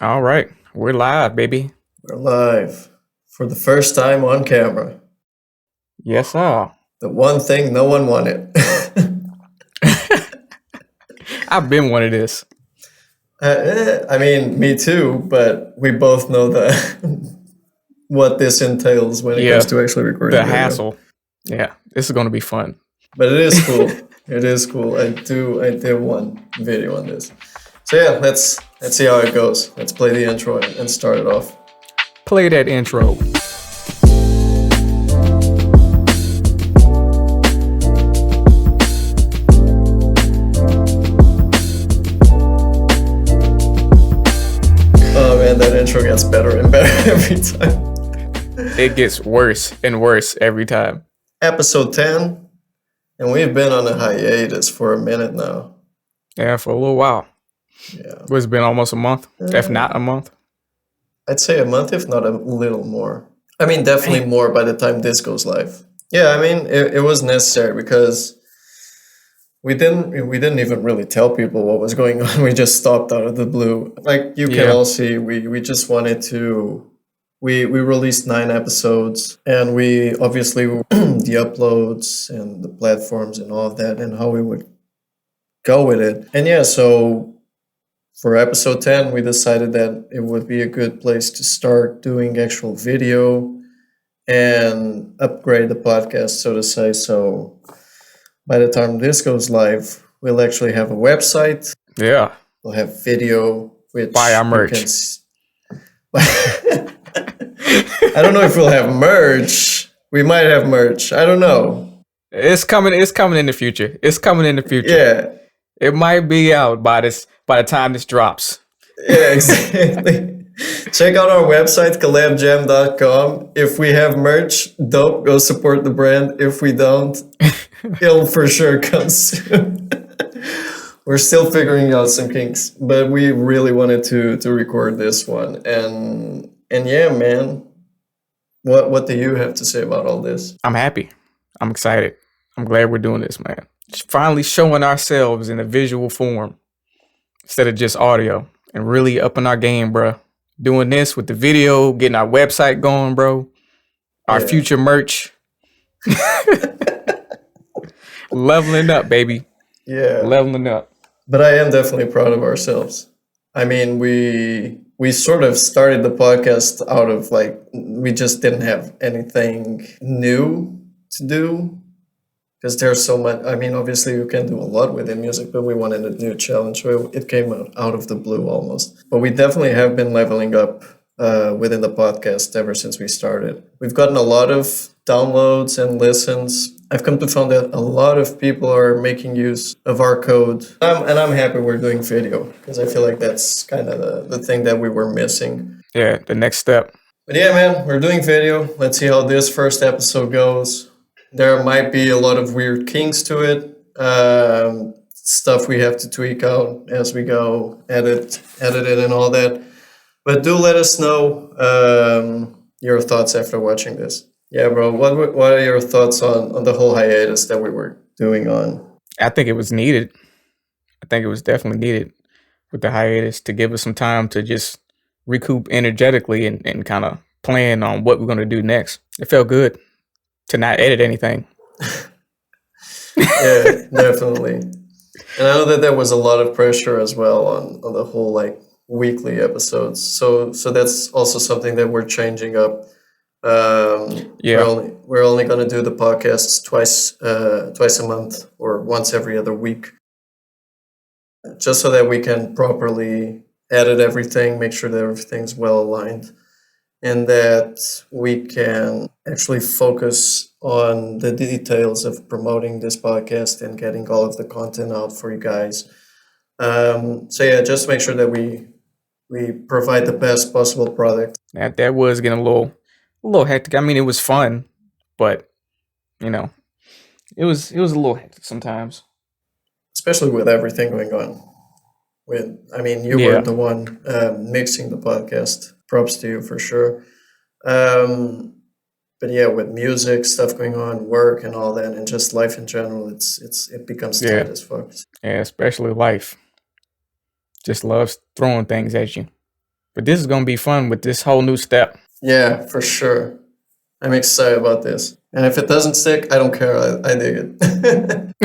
All right, we're live, baby. We're live for the first time on camera. Yes, sir. The one thing no one wanted. I've been one of this. I mean, me too, but we both know that what this entails when it comes Yeah, to actually recording the video. hassle. Yeah, this is going to be fun. But it is cool. It is cool. I did one video on this. So yeah, let's see how it goes. Let's play the intro and start it off. Play that intro. Oh man, that intro gets better and better every time. It gets worse and worse every time. Episode 10, and we've been on a hiatus for a minute now. Yeah, for a little while. Yeah. It's been almost a month, if not a month. I'd say a month, if not a little more. I mean, definitely more by the time this goes live. Yeah, I mean, it was necessary because we didn't even really tell people what was going on. We just stopped out of the blue. Like you can Yeah. all see, we just wanted to. We released 9 episodes, and we obviously the uploads and the platforms and all of that, and how we would go with it. And yeah, so for episode 10, we decided that it would be a good place to start doing actual video and upgrade the podcast, so to say. So by the time this goes live, we'll actually have a website. Yeah. We'll have video, which Buy our you merch. can I don't know if we'll have merch. We might have merch. I don't know. It's coming in the future. It's coming in the future. Yeah. It might be out by the time this drops. Yeah, exactly. Check out our website, collabgem.com. If we have merch, dope, go support the brand. If we don't, it'll for sure come soon. We're still figuring out some kinks, but we really wanted to record this one. And yeah, man. What do you have to say about all this? I'm happy. I'm excited. I'm glad we're doing this, man. Finally showing ourselves in a visual form instead of just audio, and really upping our game, bro. Doing this with the video, getting our website going, bro. Our Yeah. future merch. Leveling up, baby. Yeah. Leveling up. But I am definitely proud of ourselves. I mean, we sort of started the podcast out of like we just didn't have anything new to do because there's so much. I mean, obviously you can do a lot within music, but we wanted a new challenge, so it came out of the blue almost. But we definitely have been leveling up within the podcast ever since we started. We've gotten a lot of downloads and listens. I've come to find that a lot of people are making use of our code. And I'm happy we're doing video because I feel like that's kind of the thing that we were missing. Yeah, the next step. But yeah, man, we're doing video. Let's see how this first episode goes. There might be a lot of weird kinks to it. Stuff we have to tweak out as we go, edit it and all that. But do let us know your thoughts after watching this. Yeah, bro. What are your thoughts on the whole hiatus that we were doing on? I think it was needed. I think it was definitely needed with the hiatus to give us some time to just recoup energetically and kind of plan on what we're going to do next. It felt good to not edit anything. Yeah, definitely. And I know that there was a lot of pressure as well on the whole like weekly episodes. So that's also something that we're changing up. Yeah. We're only gonna do the podcasts twice a month or once every other week, just so that we can properly edit everything, make sure that everything's well aligned, and that we can actually focus on the details of promoting this podcast and getting all of the content out for you guys. So yeah, just make sure that we provide the best possible product. That was getting a little hectic. I mean, it was fun, but you know, it was a little hectic sometimes. Especially with everything going on. I mean, you Yeah. were the one mixing the podcast. Props to you for sure. But yeah, with music stuff going on, work and all that, and just life in general, it becomes Yeah. tight as fuck. Yeah, especially life. Just loves throwing things at you. But this is gonna be fun with this whole new step. Yeah, for sure. I'm excited about this. And if it doesn't stick, I don't care. I dig it.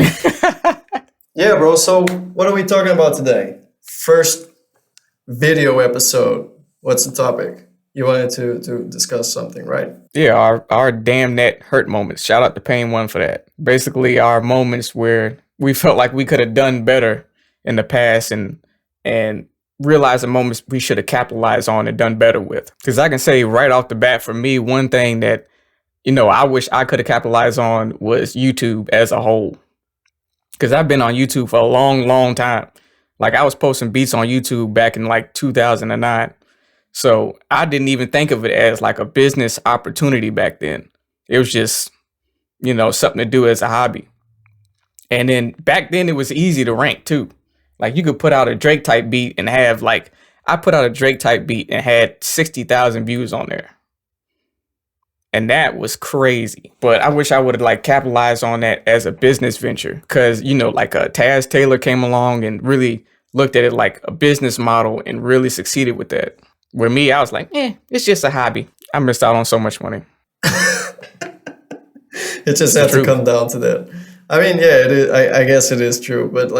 Yeah, bro. So what are we talking about today? First video episode. What's the topic? You wanted to discuss something, right? Yeah, our damn net hurt moments. Shout out to Pain One for that. Basically, our moments where we felt like we could have done better in the past and realize the moments we should have capitalized on and done better with. Because I can say right off the bat, for me, one thing that I wish I could have capitalized on was YouTube as a whole. Because I've been on YouTube for a long, long time. Like I was posting beats on YouTube back in like 2009. So I didn't even think of it as like a business opportunity back then. It was just, something to do as a hobby. And then back then it was easy to rank too. Like you could put out a Drake type beat and have I put out a Drake type beat and had 60,000 views on there. And that was crazy. But I wish I would have capitalized on that as a business venture. Cause Taz Taylor came along and really looked at it like a business model and really succeeded with that. With me, I was like, it's just a hobby. I missed out on so much money. It just had to come down to that. I mean, yeah, it is, I guess it is true. But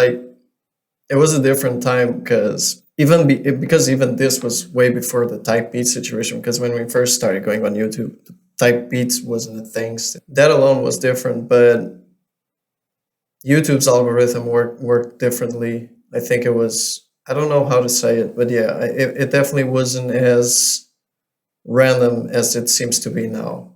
it was a different time because even this was way before the type beat situation. Because when we first started going on YouTube, type beats wasn't a thing. That alone was different, but YouTube's algorithm worked differently. I think it was, I don't know how to say it, but yeah, it definitely wasn't as random as it seems to be now.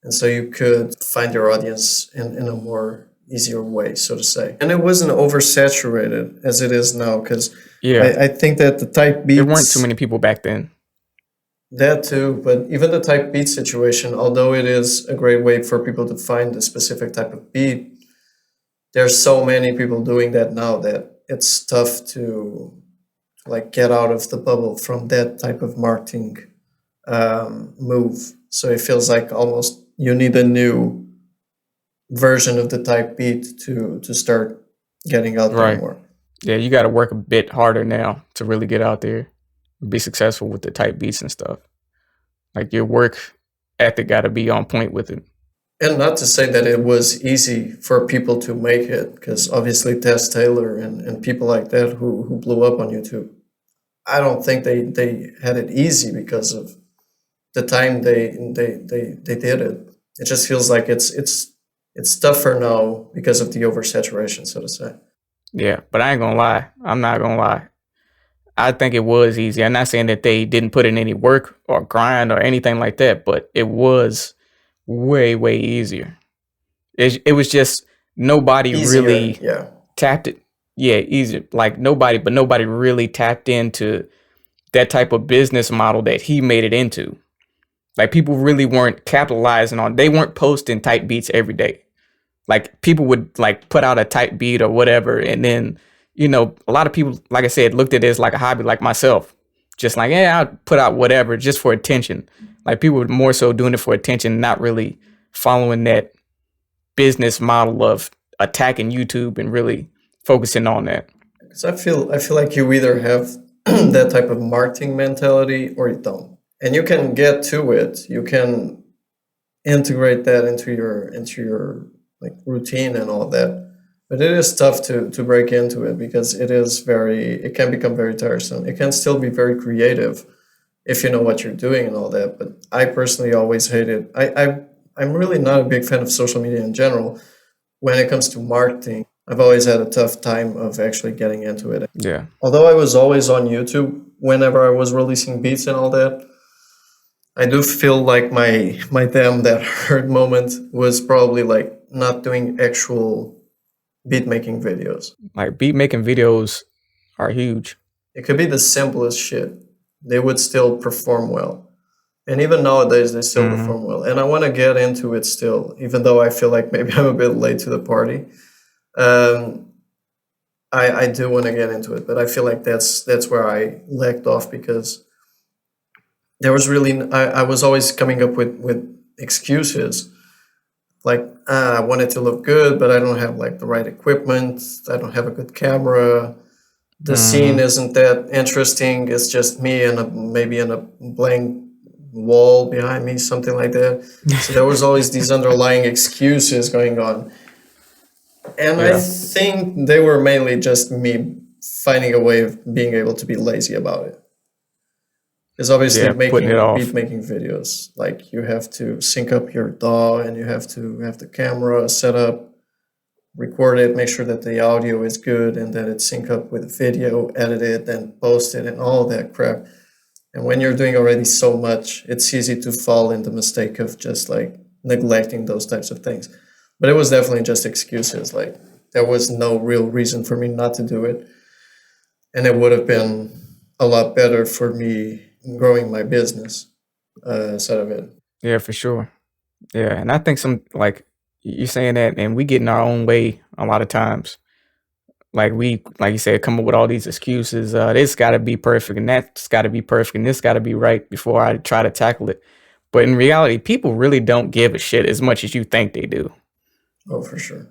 And so you could find your audience in a more easier way, so to say. And it wasn't oversaturated as it is now, because I think that the type beats... There weren't too many people back then. That too, but even the type beat situation, although it is a great way for people to find a specific type of beat, there's so many people doing that now that it's tough to get out of the bubble from that type of marketing move. So it feels like almost you need a new version of the type beat to start getting out there more. Yeah, you got to work a bit harder now to really get out there and be successful with the type beats and stuff. Like your work ethic got to be on point with it. And not to say that it was easy for people to make it, because obviously Taz Taylor and people like that who blew up on YouTube, I don't think they had it easy because of the time they did it. It just feels like it's tougher now because of the oversaturation, so to say. Yeah, but I ain't gonna lie. I'm not gonna lie. I think it was easy. I'm not saying that they didn't put in any work or grind or anything like that, but it was way, way easier. It was just nobody really tapped it. Yeah, easier. Nobody really tapped into that type of business model that he made it into. Like people really weren't capitalizing on, they weren't posting type beats every day. Like people would put out a type beat or whatever. And then, a lot of people, like I said, looked at it as like a hobby, like myself. Just I'll put out whatever just for attention. Like people were more so doing it for attention, not really following that business model of attacking YouTube and really focusing on that. Because I feel like you either have that type of marketing mentality or you don't. And you can get to it. You can integrate that into your routine and all of that. But it is tough to break into it because it can become very tiresome. It can still be very creative if you know what you're doing and all that. But I personally always hate it. I'm really not a big fan of social media in general. When it comes to marketing, I've always had a tough time of actually getting into it. Yeah. Although I was always on YouTube whenever I was releasing beats and all that, I do feel like my damn that hurt moment was probably not doing actual beat making videos. Beat making videos are huge. It could be the simplest shit. They would still perform well. And even nowadays, they still perform well. And I want to get into it still, even though I feel like maybe I'm a bit late to the party. I do want to get into it, but I feel like that's where I lagged off because there was really, I was always coming up with excuses. I want it to look good, but I don't have the right equipment. I don't have a good camera. the scene isn't that interesting. It's just me and maybe in a blank wall behind me, something like that. So there was always these underlying excuses going on. And I Yeah. think they were mainly just me finding a way of being able to be lazy about it. Because obviously Yeah. Putting it making beat off. making videos, like you have to sync up your DAW and you have to have the camera set up, record it, make sure that the audio is good and that it sync up with the video, edit it, then post it and all that crap. And when you're doing already so much, it's easy to fall in the mistake of just like neglecting those types of things. But it was definitely just excuses. Like there was no real reason for me not to do it. And it would have been a lot better for me growing my business instead of it. Yeah, for sure. Yeah, and I think some like you saying that, and we get in our own way a lot of times. Like we, like you said, come up with all these excuses. This got to be perfect, and that's got to be perfect, and this got to be right before I try to tackle it. But in reality, people really don't give a shit as much as you think they do. Oh, for sure.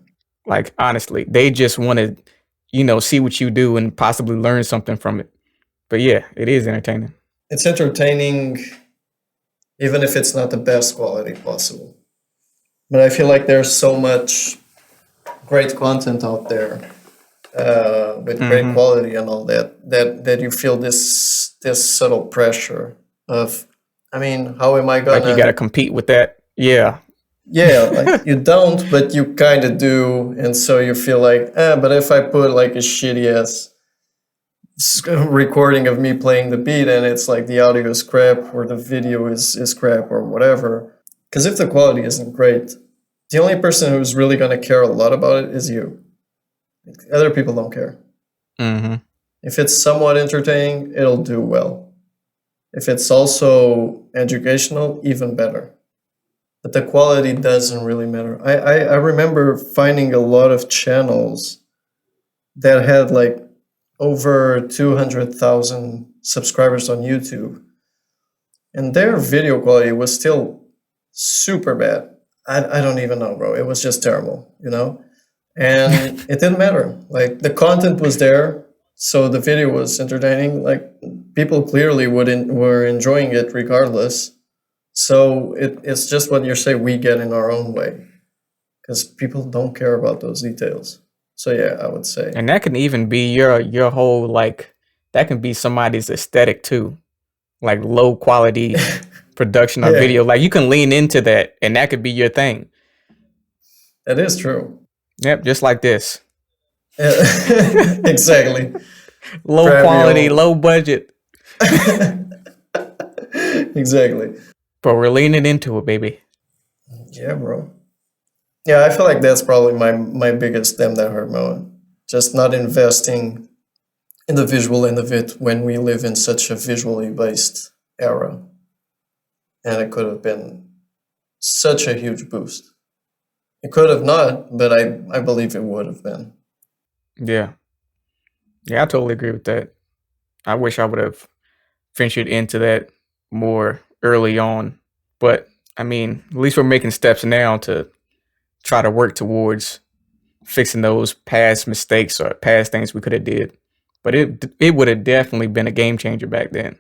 Like honestly, they just want to, see what you do and possibly learn something from it. But yeah, it is entertaining. It's entertaining, even if it's not the best quality possible. But I feel like there's so much great content out there with great quality and all that you feel this subtle pressure of, I mean, how am I Like you got to gonna? compete with that. Yeah. Yeah, like you don't, but you kind of do, and so you feel like, but if I put like a shitty ass recording of me playing the beat and it's like the audio is crap or the video is crap or whatever, because if the quality isn't great, the only person who's really going to care a lot about it is you. Other people don't care. Mm-hmm. If it's somewhat entertaining, it'll do well. If it's also educational, even better. But the quality doesn't really matter. I remember finding a lot of channels that had like over 200,000 subscribers on YouTube, and their video quality was still super bad. I don't even know, bro. It was just terrible, And it didn't matter. Like the content was there, so the video was entertaining. Like people clearly were enjoying it regardless. So it's just what you say. We get in our own way because people don't care about those details. So yeah, I would say. And that can even be your whole like that can be somebody's aesthetic too. Like low quality production or Yeah, video. Like you can lean into that and that could be your thing. that is true. Yep, just like this. Yeah, exactly. Low quality, Travial. low budget. Exactly. But we're leaning into it, baby. Yeah, bro. Yeah, I feel like that's probably my biggest damn that hurt moment. Just not investing in the visual end of it when we live in such a visually based era. And it could have been such a huge boost. It could have not, but I believe it would have been. Yeah. Yeah, I totally agree with that. I wish I would have ventured into that more early on. But I mean, at least we're making steps now to try to work towards fixing those past mistakes or past things we could have did. But it would have definitely been a game changer back then,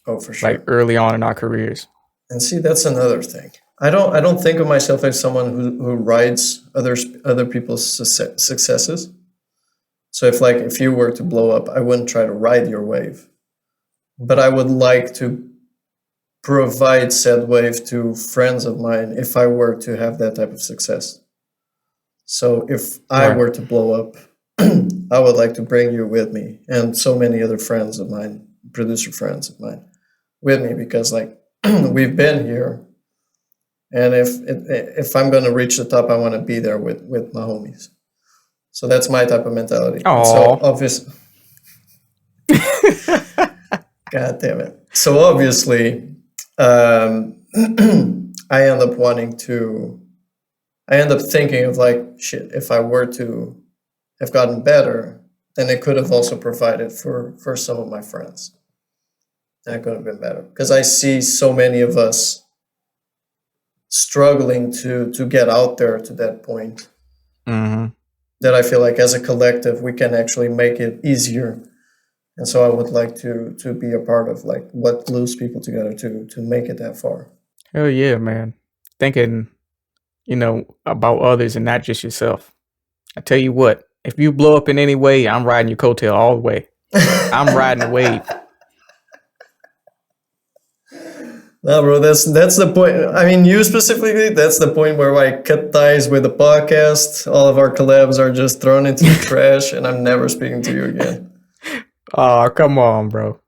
Oh, for like sure. early on in our careers. And see, that's another thing. I don't think of myself as someone who rides other people's successes. So if you were to blow up, I wouldn't try to ride your wave, but I would like to provide said wave to friends of mine if I were to have that type of success. So if I Right. were to blow up, I would like to bring you with me and so many other friends of mine, producer friends of mine, with me because like we've been here, and if I'm going to reach the top, I want to be there with my homies. So that's my type of mentality. And so Oh. obviously, God damn it. So obviously, I end up thinking of like, shit, if I were to have gotten better, then it could have also provided for some of my friends. That could have been better. Because I see so many of us struggling to get out there to that point Mm-hmm. that I feel like as a collective, we can actually make it easier And so I would like to be a part of like what glues people together to make it that far. Hell yeah, man. Thinking, about others and not just yourself. I tell you what, if you blow up in any way, I'm riding your coattail all the way. I'm riding the wave. No, bro, that's the point. I mean, you specifically, that's the point where I cut ties with the podcast. All of our collabs are just thrown into the trash, and I'm never speaking to you again. Oh, come on, bro.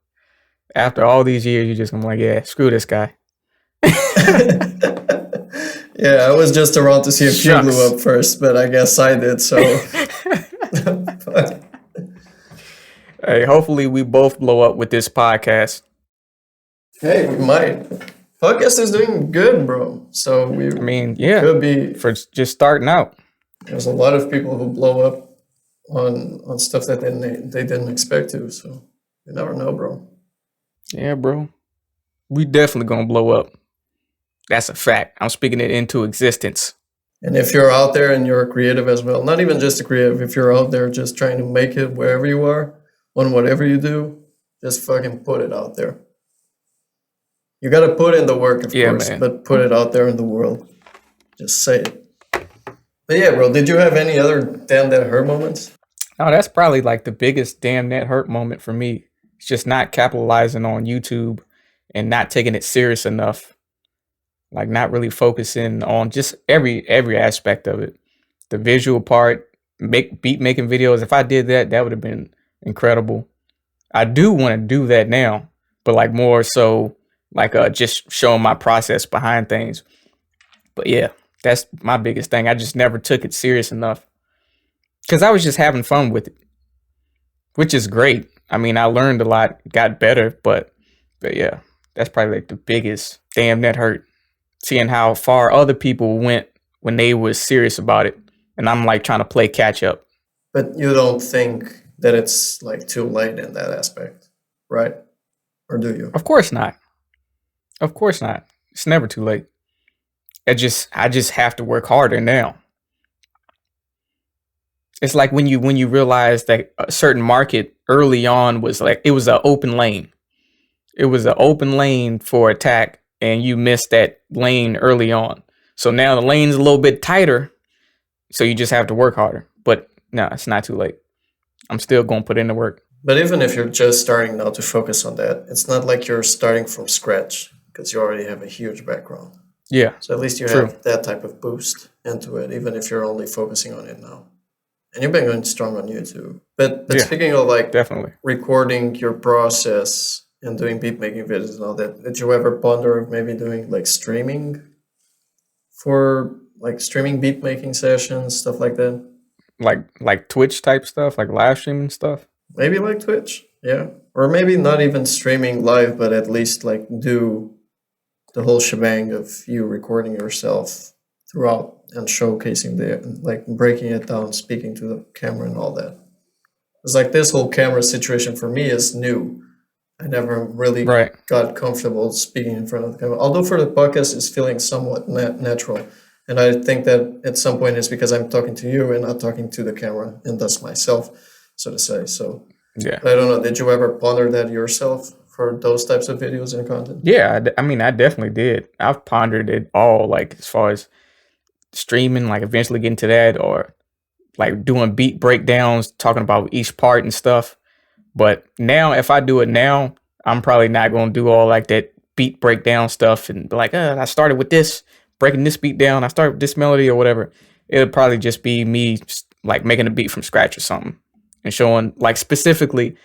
After all these years, you just gonna be like, yeah, screw this guy. Yeah, I was just around to see if you Shucks. blew up first, but I guess I did, so. Hey, hopefully we both blow up with this podcast. Hey, we might. Podcast is doing good, bro. So we could be. For just starting out. There's a lot of people who blow up on stuff that they didn't expect to. So you never know, bro. Yeah, bro. We definitely gonna blow up. That's a fact. I'm speaking it into existence. And if you're out there and you're a creative as well, not even just a creative, if you're out there just trying to make it wherever you are, on whatever you do, just fucking put it out there. You got to put in the work, of course, man. But put it out there in the world. Just say it. But yeah, bro, did you have any other damn that hurt moments? Oh, that's probably like the biggest damn that hurt moment for me. It's just not capitalizing on YouTube and not taking it serious enough. Like not really focusing on just every aspect of it. The visual part, beat making videos. If I did that, that would have been incredible. I do want to do that now, but like more so like just showing my process behind things. But yeah, that's my biggest thing. I just never took it serious enough because I was just having fun with it, which is great. I mean, I learned a lot, got better, but yeah, that's probably like the biggest damn that hurt. Seeing how far other people went when they was serious about it. And I'm like trying to play catch up. But you don't think that it's like too late in that aspect, right? Or do you? Of course not. Of course not. It's never too late. I just have to work harder now. It's like when you realize that a certain market early on was like, it was an open lane. It was an open lane for attack. And you missed that lane early on. So now the lane's a little bit tighter. So you just have to work harder. But no, it's not too late. I'm still going to put in the work. But even if you're just starting now to focus on that, it's not like you're starting from scratch because you already have a huge background. Yeah. So at least you have that type of boost into it, even if you're only focusing on it now. And you've been going strong on YouTube. But speaking of like definitely recording your process and doing beat making videos and all that, did you ever ponder of maybe doing like streaming for like streaming beat making sessions, stuff like that? Like Twitch type stuff, like live streaming stuff? Maybe like Twitch, yeah. Or maybe not even streaming live, but at least like do the whole shebang of you recording yourself throughout and showcasing like breaking it down, speaking to the camera and all that. It's like this whole camera situation for me is new. I never really got comfortable speaking in front of the camera. Although for the podcast, it's feeling somewhat natural. And I think that at some point it's because I'm talking to you and not talking to the camera, and thus myself, so to say. So yeah, I don't know. Did you ever ponder that yourself for those types of videos and content? Yeah, I mean, I definitely did. I've pondered it all, like as far as streaming, like eventually getting to that, or like doing beat breakdowns, talking about each part and stuff. But now, if I do it now, I'm probably not going to do all like that beat breakdown stuff and be like, I started with this, breaking this beat down. I started with this melody or whatever. It'll probably just be me like making a beat from scratch or something and showing like specifically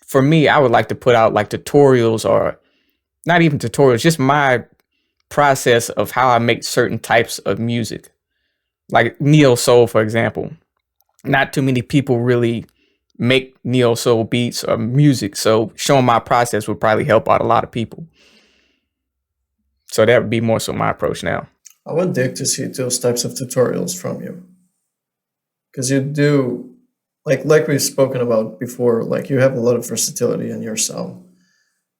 for me, I would like to put out like tutorials or not even tutorials, just my process of how I make certain types of music. Like neo soul, for example. Not too many people really make neo soul beats or music, so showing my process would probably help out a lot of people. So that would be more so my approach now. I would dig to see those types of tutorials from you, because you do like we've spoken about before, like you have a lot of versatility in your sound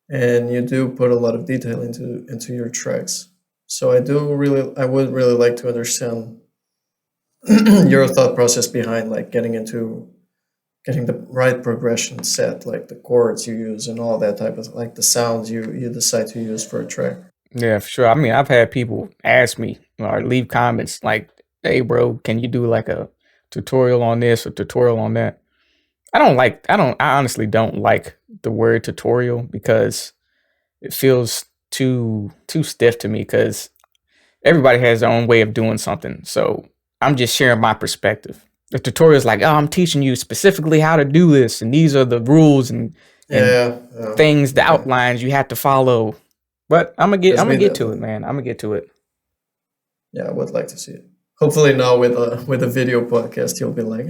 and you do put a lot of detail into your tracks. So I would really like to understand your thought process behind like getting into getting the right progression set, like the chords you use and all that type of, like the sounds you decide to use for a track. Yeah, for sure. I mean, I've had people ask me or leave comments like, "Hey, bro, can you do like a tutorial on this or tutorial on that?" I honestly don't like the word tutorial because it feels too stiff to me because everybody has their own way of doing something. So I'm just sharing my perspective. The tutorial is like, oh, I'm teaching you specifically how to do this, and these are the rules and things, the outlines you have to follow. But I'm gonna get to it, man. I'm gonna get to it. Yeah, I would like to see it. Hopefully now with a video podcast, you'll be like,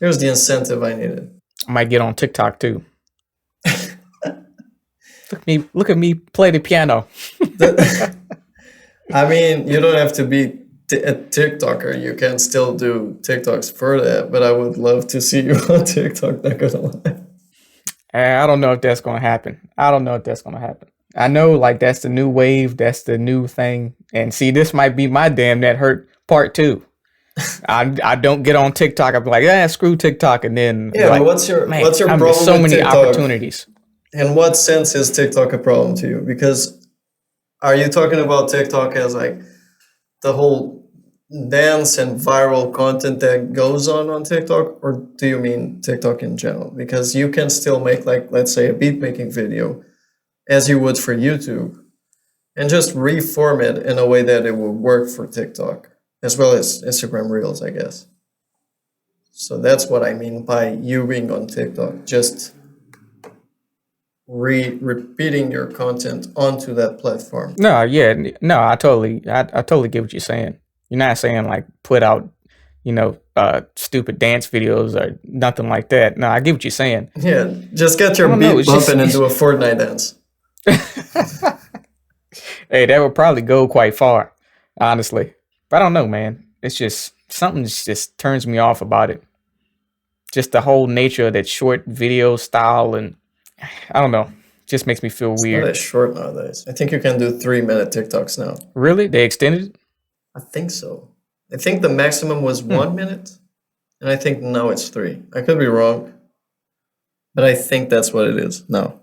here's the incentive I needed. I might get on TikTok too. Look at me play the piano. I mean, you don't have to be a TikToker. You can still do TikToks for that, but I would love to see you on TikTok, not gonna lie. I don't know if that's gonna happen. I know like that's the new wave, that's the new thing. And see, this might be my damn that hurt part 2. I don't get on TikTok. I'm like, screw TikTok, and then but what's your problem? So many TikTok? Opportunities. In what sense is TikTok a problem to you? Because are you talking about TikTok as like the whole dance and viral content that goes on TikTok, or do you mean TikTok in general? Because you can still make, like, let's say a beat making video as you would for YouTube and just reform it in a way that it will work for TikTok as well as Instagram Reels, I guess. So that's what I mean by you being on TikTok, just repeating your content onto that platform. I totally get what you're saying. You're not saying like put out, stupid dance videos or nothing like that. No, I get what you're saying. Yeah, just get your beat bumping and do a Fortnite dance. Hey, that would probably go quite far, honestly. But I don't know, man. It's just something just turns me off about it. Just the whole nature of that short video style, and I don't know. Just makes me feel weird. It's not as short nowadays. I think you can do 3-minute TikToks now. Really? They extended it? I think so. I think the maximum was 1 minute, and I think now it's 3. I could be wrong, but I think that's what it is now.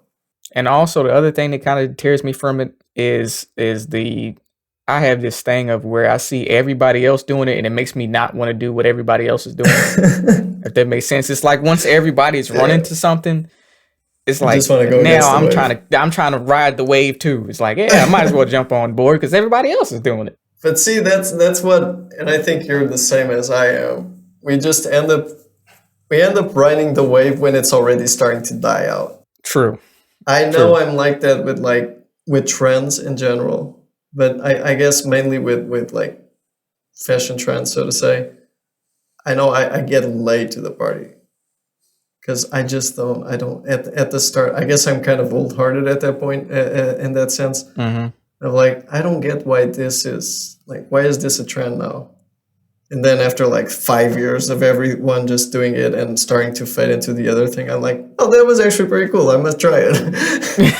And also the other thing that kind of deters me from it is I have this thing of where I see everybody else doing it, and it makes me not want to do what everybody else is doing. If that makes sense. It's like once everybody's running to something, it's like now I'm trying to ride the wave too. It's like, I might as well jump on board because everybody else is doing it. But see, that's what, and I think you're the same as I am. We just end up riding the wave when it's already starting to die out. True. I know I'm like that with trends in general, but I guess mainly with like fashion trends, so to say. I know I get late to the party because I don't at the start. I guess I'm kind of old-hearted at that point in that sense. Mm-hmm. Of like, I don't get why this is like, why is this a trend now? And then after like 5 years of everyone just doing it and starting to fade into the other thing, I'm like, oh, that was actually pretty cool. I must try it.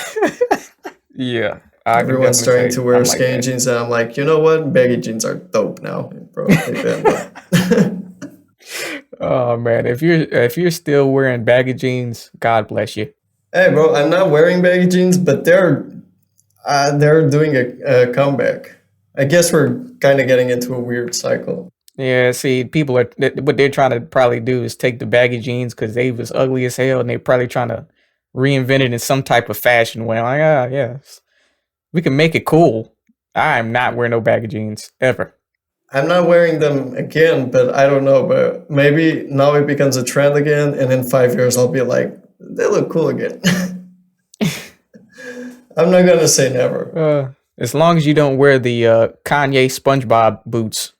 Yeah. Everyone's starting to wear skinny jeans, and I'm like, you know what? Baggy jeans are dope now. Oh man, if you're still wearing baggy jeans, God bless you. Hey, bro, I'm not wearing baggy jeans, but they're doing a comeback. I guess we're kind of getting into a weird cycle. Yeah, see, people are what they're trying to probably do is take the baggy jeans because they was ugly as hell, and they're probably trying to reinvent it in some type of fashion way. Like, yes, we can make it cool. I'm not wearing no baggy jeans ever. I'm not wearing them again, but I don't know. But maybe now it becomes a trend again, and in 5 years I'll be like, they look cool again. I'm not gonna say never. As long as you don't wear the Kanye SpongeBob boots.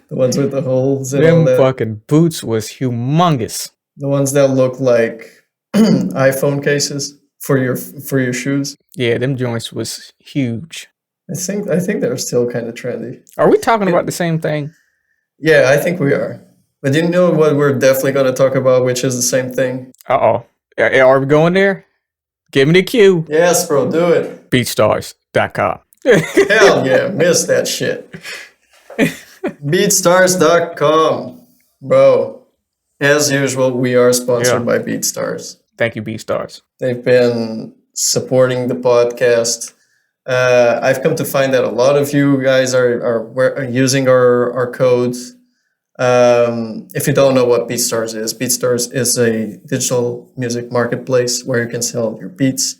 The ones with the holes and them all that. Fucking boots was humongous. The ones that look like iPhone cases for your shoes. Yeah, them joints was huge. I think they're still kind of trendy. Are we talking about the same thing? Yeah, I think we are. But you know what we're definitely going to talk about, which is the same thing? Uh-oh. Are we going there? Give me the cue. Yes, bro, do it. BeatStars.com. Hell yeah, missed that shit. BeatStars.com. Bro, as usual, we are sponsored Yeah. by BeatStars. Thank you, BeatStars. They've been supporting the podcast. I've come to find that a lot of you guys are using our code. If you don't know what BeatStars is a digital music marketplace where you can sell your beats.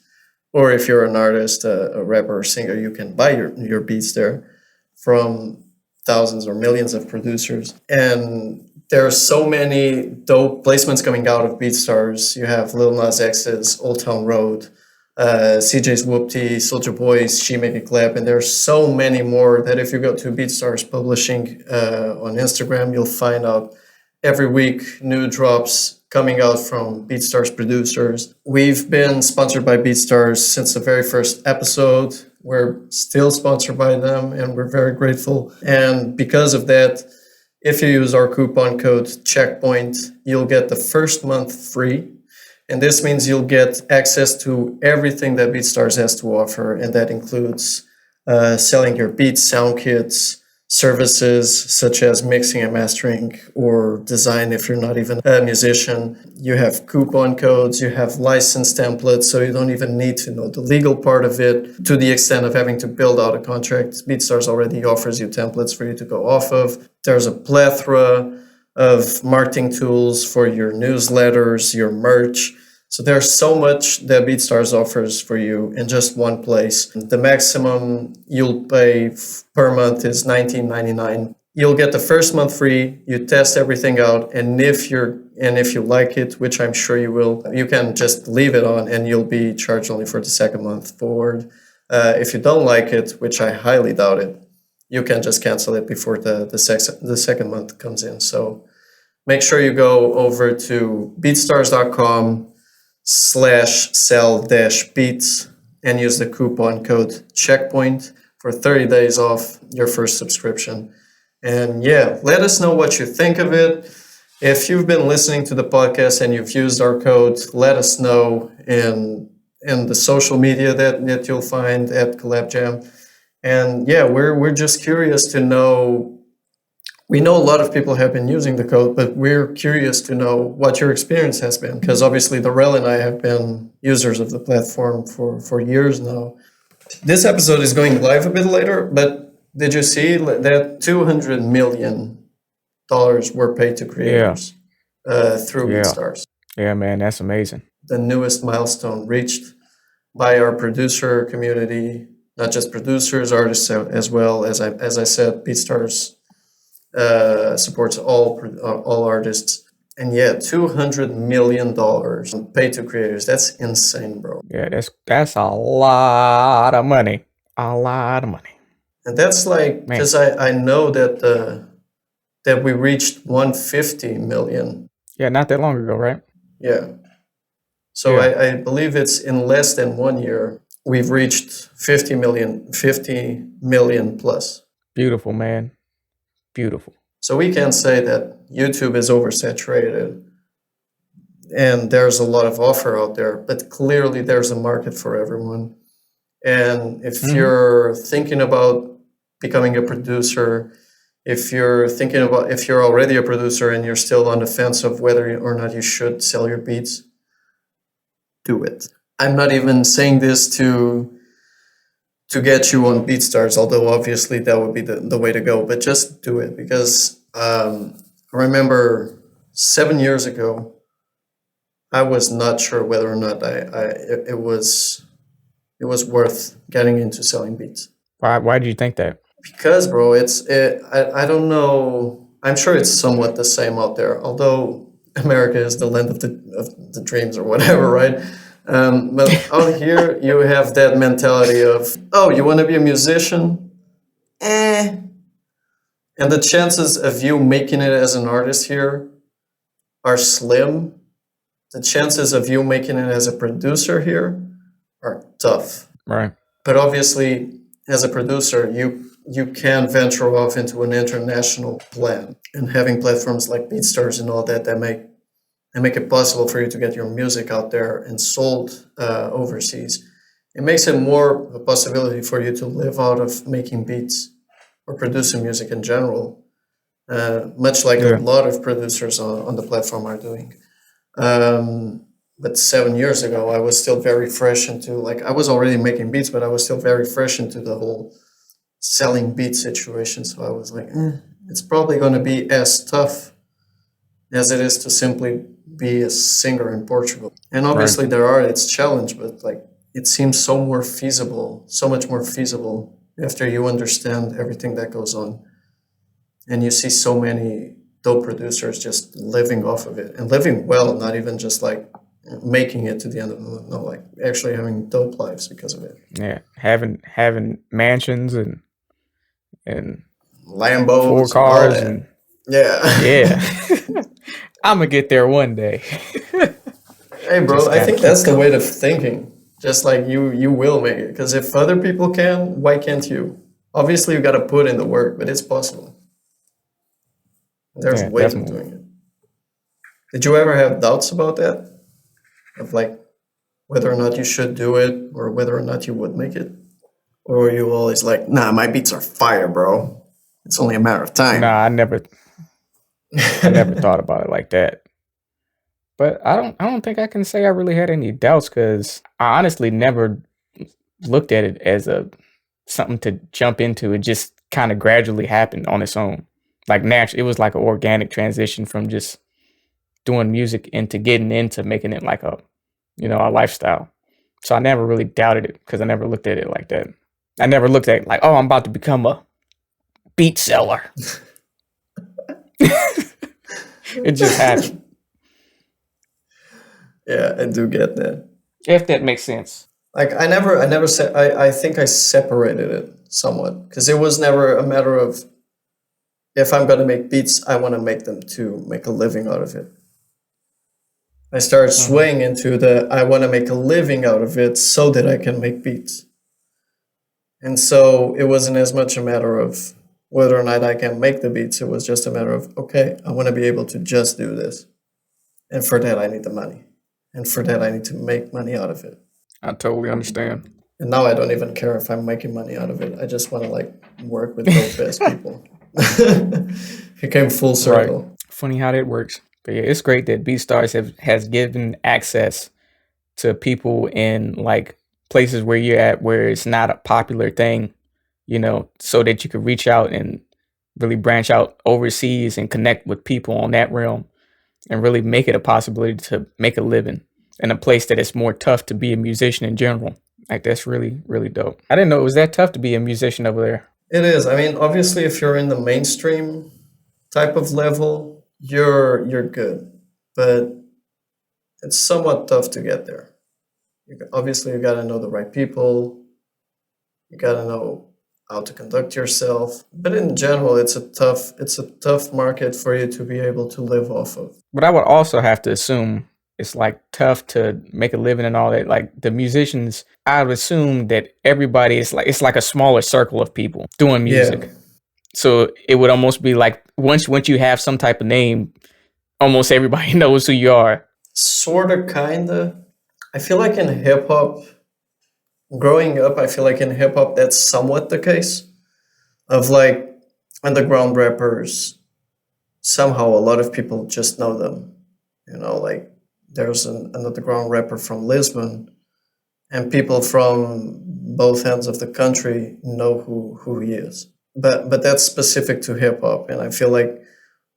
Or if you're an artist, a rapper or singer, you can buy your beats there from thousands or millions of producers. And there are so many dope placements coming out of BeatStars. You have Lil Nas X's Old Town Road, CJ's Whoopty, Soulja Boy's She Make It Clap, and there are so many more that if you go to BeatStars Publishing on Instagram, you'll find out every week new drops coming out from BeatStars producers. We've been sponsored by BeatStars since the very first episode. We're still sponsored by them and we're very grateful. And because of that, if you use our coupon code Checkpoint, you'll get the first month free. And this means you'll get access to everything that BeatStars has to offer. And that includes selling your beats, sound kits, services such as mixing and mastering or design if you're not even a musician. You have coupon codes, you have license templates, so you don't even need to know the legal part of it to the extent of having to build out a contract. BeatStars already offers you templates for you to go off of. There's a plethora of marketing tools for your newsletters, your merch. So there's so much that BeatStars offers for you in just one place. The maximum you'll pay per month is $19.99. You'll get the first month free. You test everything out, and if you like it, which I'm sure you will, you can just leave it on, and you'll be charged only for the second month forward. If you don't like it, which I highly doubt it, you can just cancel it before the second month comes in. So make sure you go over to beatstars.com/sell-beats and use the coupon code Checkpoint for 30 days off your first subscription. And yeah, let us know what you think of it. If you've been listening to the podcast and you've used our code, let us know in the social media that you'll find at Collab Gem. And yeah, we're just curious to know. We know a lot of people have been using the code, but we're curious to know what your experience has been, because obviously Darrell and I have been users of the platform for years now. This episode is going live a bit later, but did you see that $200 million were paid to creators through Yeah. BeatStars? Yeah, man, that's amazing. The newest milestone reached by our producer community, not just producers, artists as well. As I said, BeatStars supports all artists. And yeah, $200 million paid to creators. That's insane, bro. Yeah, that's a lot of money. A lot of money. And that's like, because I know that we reached 150 million. Yeah, not that long ago, right? Yeah. So yeah. I believe it's in less than 1 year, we've reached 50 million plus. Beautiful, man. Beautiful. So we can say that YouTube is oversaturated and there's a lot of offer out there, but clearly there's a market for everyone. And if you're thinking about becoming a producer, if you're already a producer and you're still on the fence of whether or not you should sell your beats, do it. I'm not even saying this to get you on BeatStars, although obviously that would be the way to go, but just do it, because I remember 7 years ago, I was not sure whether or not it was worth getting into selling beats. Why do you think that? Because, bro, I don't know. I'm sure it's somewhat the same out there, although America is the land of the dreams or whatever, right? But out here, you have that mentality of, oh, you want to be a musician? And the chances of you making it as an artist here are slim. The chances of you making it as a producer here are tough. Right. But obviously, as a producer, you can venture off into an international plan, and having platforms like BeatStars and all that make it possible for you to get your music out there and sold overseas. It makes it more a possibility for you to live out of making beats or producing music in general. much like a Yeah. lot of producers on the platform are doing. But 7 years ago, I was still very fresh into, like, I was already making beats, but I was still very fresh into the whole selling beat situation. So I was like, it's probably going to be as tough as it is to simply be a singer in Portugal. And Right. obviously there are its challenge, but like it seems so more feasible, so much more feasible after you understand everything that goes on. And you see so many dope producers just living off of it and living well, not even just like making it to the end of the, no, like actually having dope lives because of it. Yeah. Having mansions and Lambos 4 and all cars that. and Yeah. I'm gonna get there one day. Hey, bro, Just I gotta think keep that's the way going. of thinking. Just like you will make it. Because if other people can, why can't you? Obviously, you got to put in the work, but it's possible. There's Yeah, ways of definitely. doing it. Did you ever have doubts about that? Of like whether or not you should do it or whether or not you would make it? Or were you always like, nah, my beats are fire, bro. It's only a matter of time. Nah, I never thought about it like that. But I don't think I can say I really had any doubts because I honestly never looked at it as a something to jump into. It just kind of gradually happened on its own. Like naturally, it was like an organic transition from just doing music into getting into making it like a lifestyle. So I never really doubted it because I never looked at it like that. I never looked at it like, oh, I'm about to become a beat seller. It just happened. Yeah, I do get that. If that makes sense. Like I never said, I think I separated it somewhat because it was never a matter of if I'm gonna make beats, I want to make them to make a living out of it. I started Hmm. swaying into the I want to make a living out of it so that I can make beats. And so it wasn't as much a matter of whether or not I can make the beats. It was just a matter of, okay, I want to be able to just do this. And for that, I need the money. And for that, I need to make money out of it. I totally understand. And now I don't even care if I'm making money out of it. I just want to like work with dope ass people. It came full Right. circle. Funny how that works. But yeah, it's great that BeatStars has given access to people in like places where you're at where it's not a popular thing, so that you could reach out and really branch out overseas and connect with people on that realm and really make it a possibility to make a living in a place that it's more tough to be a musician in general. Like that's really, really dope. I didn't know it was that tough to be a musician over there. It is. I mean, obviously, if you're in the mainstream type of level, you're good, but it's somewhat tough to get there. Obviously, you got to know the right people. You got to know how to conduct yourself. But in general, it's a tough market for you to be able to live off of. But I would also have to assume it's like tough to make a living and all that. Like the musicians, I would assume that everybody is like it's like a smaller circle of people doing Yeah, music. So it would almost be like once you have some type of name, almost everybody knows who you are. sort of, kind of. I feel like in hip hop, growing up, I feel like in hip hop that's somewhat the case. Of like underground rappers, somehow a lot of people just know them. Like there's an underground rapper from Lisbon, and people from both ends of the country know who he is. But that's specific to hip hop, and I feel like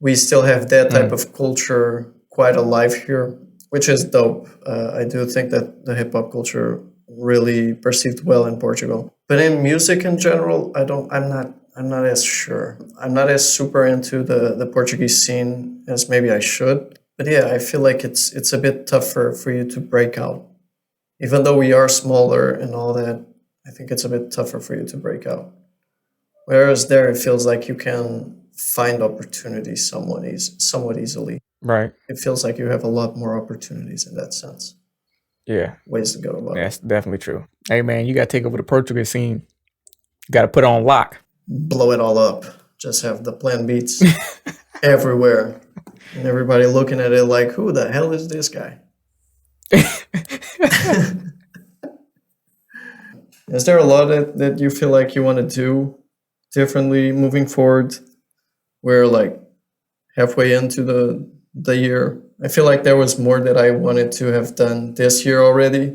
we still have that type Mm, of culture quite alive here, which is dope. I do think that the hip hop culture really perceived well in Portugal, but in music in general, I don't. I'm not as sure. I'm not as super into the Portuguese scene as maybe I should. But yeah, I feel like it's a bit tougher for you to break out. Even though we are smaller and all that, I think it's a bit tougher for you to break out. Whereas there, it feels like you can find opportunities somewhat easily. right. It feels like you have a lot more opportunities in that sense. Yeah, Ways to go about it. that's definitely true. Hey man, you gotta take over the Portuguese scene. You gotta put it on lock. Blow it all up. Just have the plan beats everywhere. And everybody looking at it like, who the hell is this guy? Is there a lot that you feel like you want to do differently moving forward we're like halfway into the year. I feel like there was more that I wanted to have done this year already.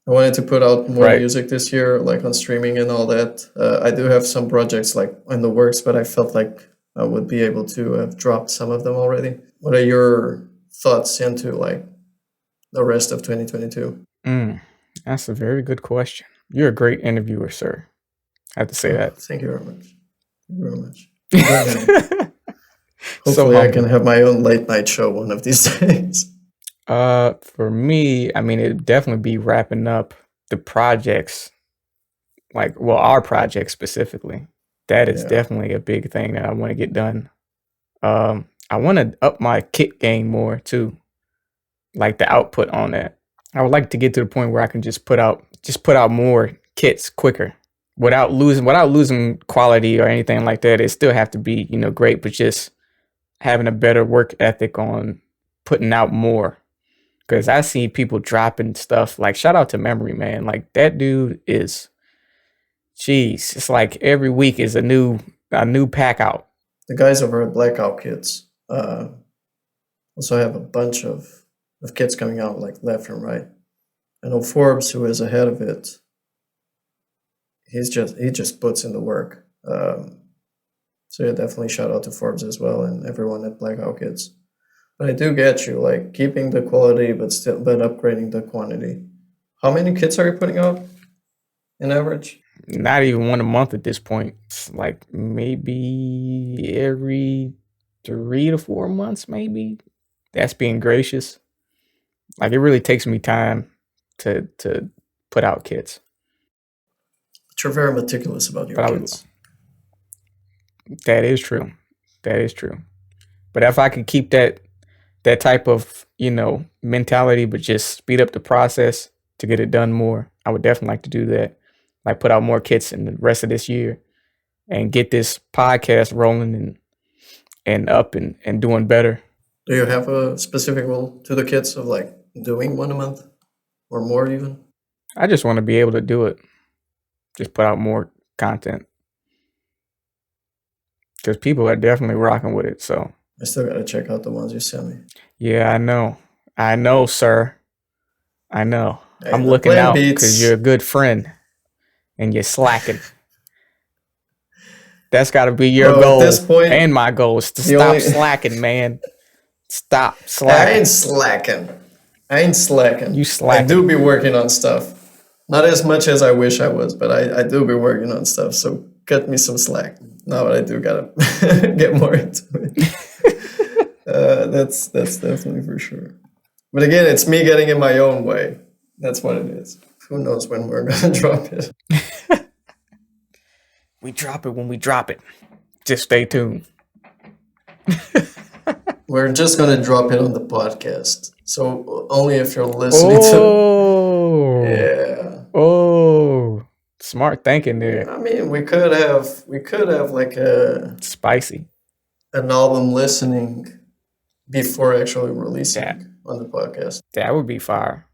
I wanted to put out more Right. music this year, like on streaming and all that. I do have some projects like in the works, but I felt like I would be able to have dropped some of them already. What are your thoughts into like the rest of 2022? That's a very good question. You're a great interviewer, sir. I have to say that. Thank you very much. Thank you very much. Hopefully, So I can humble. have my own late night show one of these days. For me, I mean, it'd definitely be wrapping up the projects, like, well, our project specifically. That is Yeah. definitely a big thing that I want to get done. I want to up my kit game more too, like the output on that. I would like to get to the point where I can just put out more kits quicker without losing quality or anything like that. It still have to be, great, but just having a better work ethic on putting out more. Because I see people dropping stuff like, shout out to Memory, man. Like, that dude is, jeez, it's like every week is a new pack out. The guys over at Blackout Kids also have a bunch of kits coming out like left and right. I know Forbes, who is ahead of it, he just puts in the work. So yeah, definitely shout out to Forbes as well and everyone at Blackout Kids. But I do get you, like keeping the quality but upgrading the quantity. How many kits are you putting out in average? Not even one a month at this point. It's like maybe every 3 to 4 months, maybe. That's being gracious. Like, it really takes me time to put out kits. But you're very meticulous about your kits. That is true. That is true. But if I could keep that type of, mentality, but just speed up the process to get it done more, I would definitely like to do that. Like, put out more kits in the rest of this year and get this podcast rolling and up and doing better. Do you have a specific rule to the kits of like doing one a month or more even? I just want to be able to do it. Just put out more content. Because people are definitely rocking with it. So I still gotta check out the ones you sent me. yeah, I know, sir. I know. Hey, I'm the looking plan out beats- because you're a good friend and you're slacking. That's got to be your Bro, at goal this point, and my goal is to the stop only- slacking, man. Stop I slacking. ain't slacking. You slacking. I do be working on stuff. Not as much as I wish I was, but I do be working on stuff. So cut me some slack. No, but I do gotta get more into it. That's definitely for sure. But again, it's me getting in my own way. That's what it is. Who knows when we're gonna drop it? We drop it when we drop it. Just stay tuned. We're just gonna drop it on the podcast. So only if you're listening Oh, to. Yeah. Oh, smart thinking there. I mean, we could have like Spicy. an album listening before actually releasing Yeah. on the podcast. That would be fire.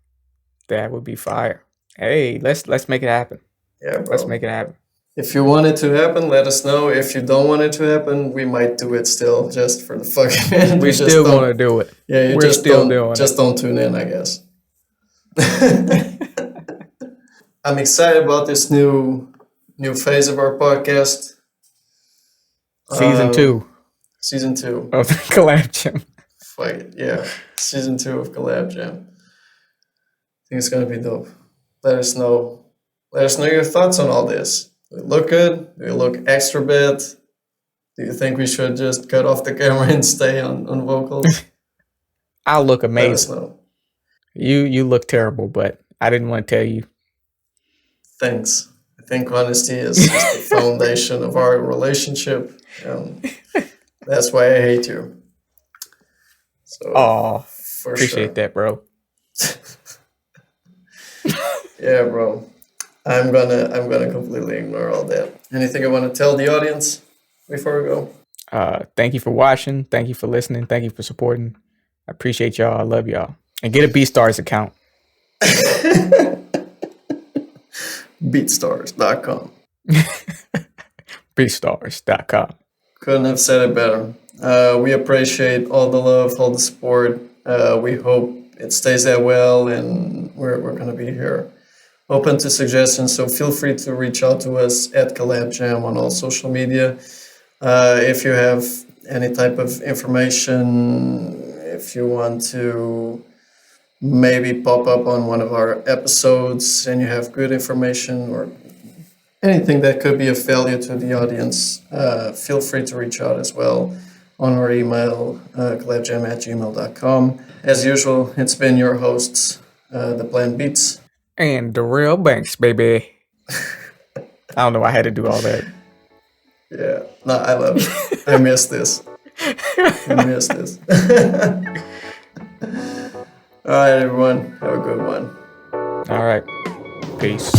That would be fire. Hey, let's make it happen. Yeah, bro. Let's make it happen. If you want it to happen, let us know. If you don't want it to happen, we might do it still, just for the fucking. We still want to do it. Yeah, you We're just still don't, doing just it. don't tune in, I guess. I'm excited about this new phase of our podcast. Season 2 Season 2. of Collab Gem. Fuck it, yeah. Season 2 of Collab Gem. I think it's gonna be dope. Let us know your thoughts on all this. Do we look good? Do we look extra bad? Do you think we should just cut off the camera and stay on vocals? I look Let us amazing. know. You look terrible, but I didn't want to tell you. Thanks. I think honesty is the foundation of our relationship. That's why I hate you. So Oh, for appreciate sure. that, bro. Yeah, bro. I'm gonna completely ignore all that. Anything I want to tell the audience before we go? Thank you for watching. Thank you for listening. Thank you for supporting. I appreciate y'all. I love y'all. And get a BeatStars account. Beatstars.com. BeatStars.com. Couldn't have said it better. We appreciate all the love, all the support. We hope it stays that well, and we're going to be here open to suggestions. So feel free to reach out to us at Collab Gem on all social media. If you have any type of information, if you want to maybe pop up on one of our episodes and you have good information or anything that could be of value to the audience, feel free to reach out as well on our email, collabgem@gmail.com. As usual, it's been your hosts, The Plan Beats. And Darrell Banks, baby. I don't know. I had to do all that. Yeah, no, I love it. I miss this. I miss this. All right, everyone. Have a good one. All right. Peace.